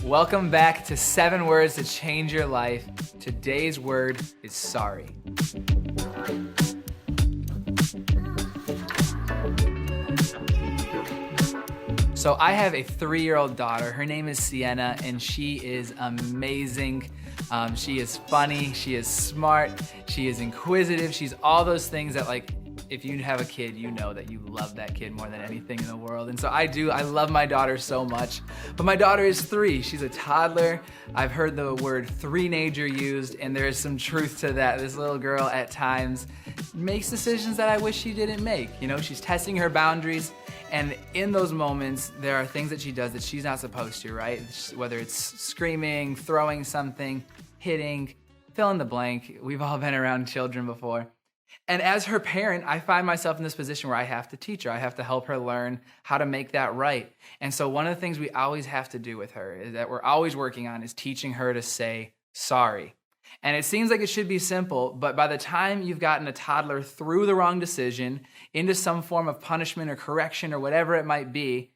Welcome back to 7 Words to Change Your Life. Today's word is sorry. So I have a 3-year-old daughter. Her name is Sienna, and she is amazing. She is funny, she is smart, she is inquisitive. She's all those things that, like, if you have a kid, you know that you love that kid more than anything in the world. And so I do. I love my daughter so much. But my daughter is 3. She's a toddler. I've heard the word three-nager used, and there is some truth to that. This little girl at times makes decisions that I wish she didn't make. You know, she's testing her boundaries. And in those moments, there are things that she does that she's not supposed to, right? Whether it's screaming, throwing something, hitting, fill in the blank. We've all been around children before. And as her parent, I find myself in this position where I have to teach her. I have to help her learn how to make that right. And so one of the things we always have to do with her is that we're always working on is teaching her to say sorry. And it seems like it should be simple, but by the time you've gotten a toddler through the wrong decision into some form of punishment or correction or whatever it might be,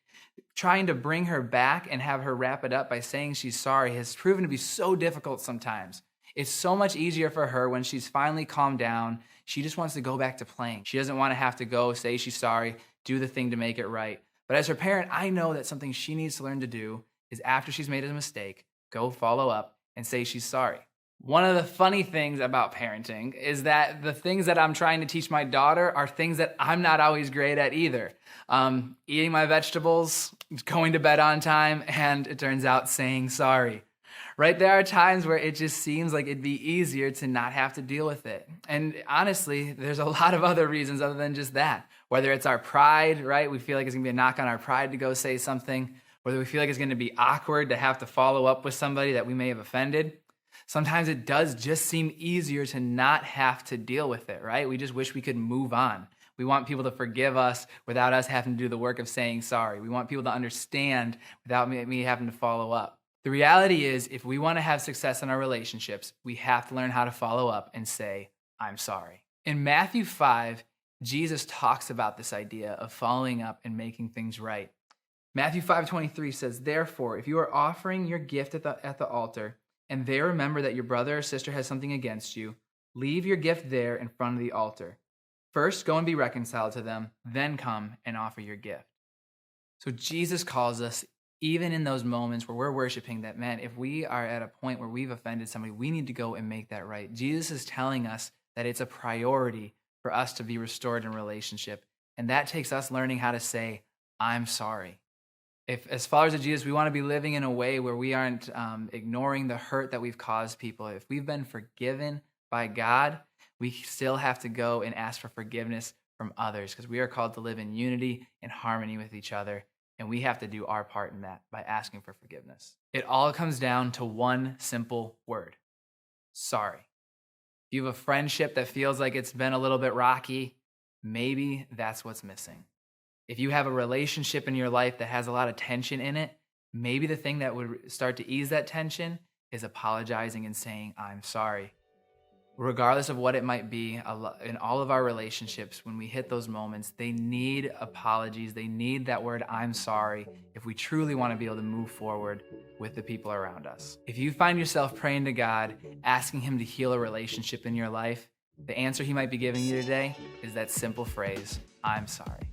trying to bring her back and have her wrap it up by saying she's sorry has proven to be so difficult sometimes. It's so much easier for her when she's finally calmed down. She just wants to go back to playing. She doesn't want to have to go say she's sorry, do the thing to make it right. But as her parent, I know that something she needs to learn to do is after she's made a mistake, go follow up and say she's sorry. One of the funny things about parenting is that the things that I'm trying to teach my daughter are things that I'm not always great at either. Eating my vegetables, going to bed on time, and it turns out saying sorry. Right? There are times where it just seems like it'd be easier to not have to deal with it. And honestly, there's a lot of other reasons other than just that. Whether it's our pride, right? We feel like it's gonna be a knock on our pride to go say something. Whether we feel like it's gonna be awkward to have to follow up with somebody that we may have offended. Sometimes it does just seem easier to not have to deal with it, right? We just wish we could move on. We want people to forgive us without us having to do the work of saying sorry. We want people to understand without me having to follow up. The reality is, if we want to have success in our relationships, we have to learn how to follow up and say, I'm sorry. In Matthew 5, Jesus talks about this idea of following up and making things right. Matthew 5:23 says, therefore, if you are offering your gift at the altar, and there remember that your brother or sister has something against you, leave your gift there in front of the altar. First, go and be reconciled to them, then come and offer your gift. So Jesus calls us, even in those moments where we're worshiping, that, man, if we are at a point where we've offended somebody, we need to go and make that right. Jesus is telling us that it's a priority for us to be restored in relationship. And that takes us learning how to say, I'm sorry. If, as followers of Jesus, we want to be living in a way where we aren't ignoring the hurt that we've caused people. If we've been forgiven by God, we still have to go and ask for forgiveness from others, because we are called to live in unity and harmony with each other. And we have to do our part in that by asking for forgiveness. It all comes down to one simple word: sorry. If you have a friendship that feels like it's been a little bit rocky, maybe that's what's missing. If you have a relationship in your life that has a lot of tension in it, maybe the thing that would start to ease that tension is apologizing and saying, I'm sorry. Regardless of what it might be, in all of our relationships, when we hit those moments, they need apologies. They need that word, I'm sorry, if we truly want to be able to move forward with the people around us. If you find yourself praying to God, asking Him to heal a relationship in your life, the answer He might be giving you today is that simple phrase, I'm sorry.